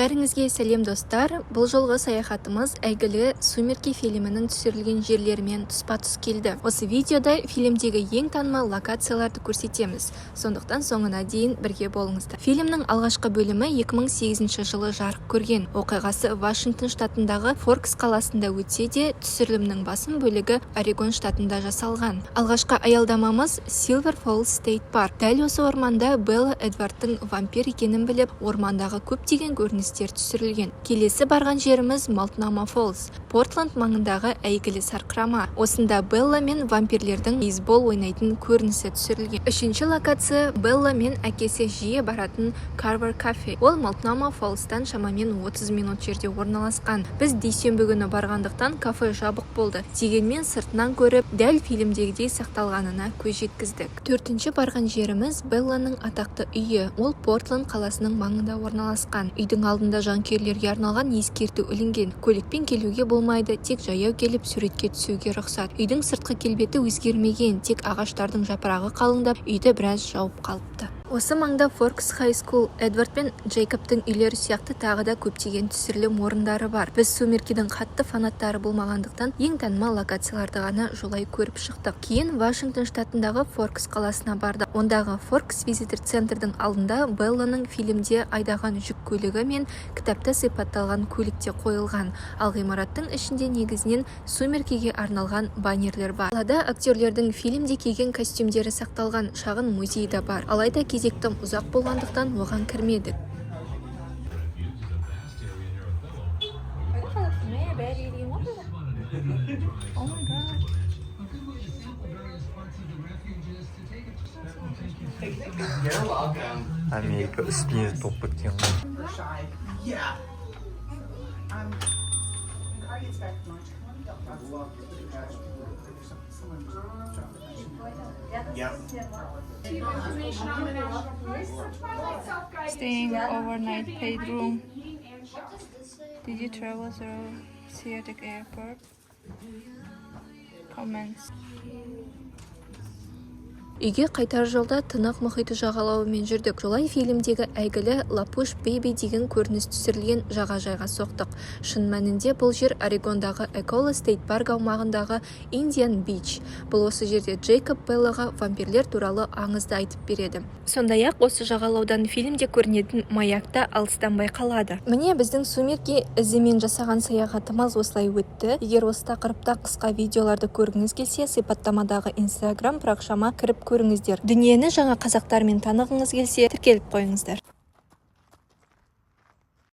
Бәріңізге сәлем достар. Бұл жолғы саяхатымыз әйгілі «Сумерки» фильмінің түсірілген жерлермен тұспа-тұс келді. Осы видеода фильмдегі ең танымал локацияларды көрсетеміз. Сондықтан соңына дейін бірге болыңыздар. Фильмнің алғашқы бөлімі 2008 жылы жарық көрген. Оқиғасы Вашингтон штатындағы Форкс қаласында өтсе де, түсірілімнің басым бөлігі Орегон штатында жасалған. Алғашқы аялдамамыз Silver Falls State Park. Дәл осы орманда Белла Эдвардтың вампир екенін біліп, ормандағы көптеген көріністер түсірілген. Келесі барған жеріміз Multnomah Falls, Портланд маңындағы әйгілі сарқырама. Осында Белла мен вампирлердің бейсбол ойнайтын көрінісі түсірілген. Үшінші локация Белла мен әкесі жиі баратын Carver Cafe. Ол Multnomah Fallстан шамамен 30 минут жерде орналасқан. Біз дүйсенбі күні барғандықтан кафе жабық болды. Дегенмен сыртынан көріп, дәл фильмдегідей сақталғанына көз жеткіздік. Төртінші барған жеріміз Белланың атақты үйі. Ол Портланд қаласының маңында орналасқан. Үйдің алдында жанкүйерлерге арналған ескерту ілінген. Көлікпен келуге болмайды, тек жаяу келіп суретке түсуге рұқсат. Үйдің сыртқы келбеті өзгермеген, тек ағаштардың жапырағы қалыңдап, үйді біраз жауып қалыпты. Осы маңда Форкс High School, Эдвард пен Джейкобтың үйлері сияқты тағы да көптеген түсірілім орындары бар. Біз Сумеркидің қатты фанаттары болмағандықтан ең танымал локацияларды ғана жолай көріп шықтық. Кейін Вашингтон штатындағы Форкс қаласына барды. Ондағы Форкс визитер центрдің алдында Белланың фильмде айдаған жүк көлігі мен кітапта сипатталған көлікте қойылған. Ал ғимараттың ішінде негізінен Сумеркиге арналған баннерлер бар. Қалада актерлердің фильмде киген костюмдері сақталған шағын музей де бар. Алайда кезектім ұзақ болғандықтан оған кірмедік. Америка үстіне топ біткен ғой. Staying overnight paid room. Did you travel through Seattle Airport? Comments. Үйге қайтар жолда тынық мұхиты жағалауымен жүрдік. Жолай фильмдегі әйгілі Лапуш Бейби деген көрініс түсірілген жағажайға соқтық. Шын мәнінде бұл жер Орегондағы Экола Стейт Парк аумағындағы Индиан Бич. Бұл осы жерде Джейкоб Беллаға вампирлер туралы аңызды айтып береді. Сондай-ақ осы жағалаудан фильмде көрінетін маякта алыстан байқалады. Міне біздің Сумерки ізімен жасаған саяхатымыз осылай өтті. Егер осы тақырыпта қысқа видеоларды көргіңіз келсе, сипаттамадағы Instagram парақшама кіріп көріңіздер. Дүниені жаңа қазақтармен танығыңыз келсе, тіркеліп қойыңыздар.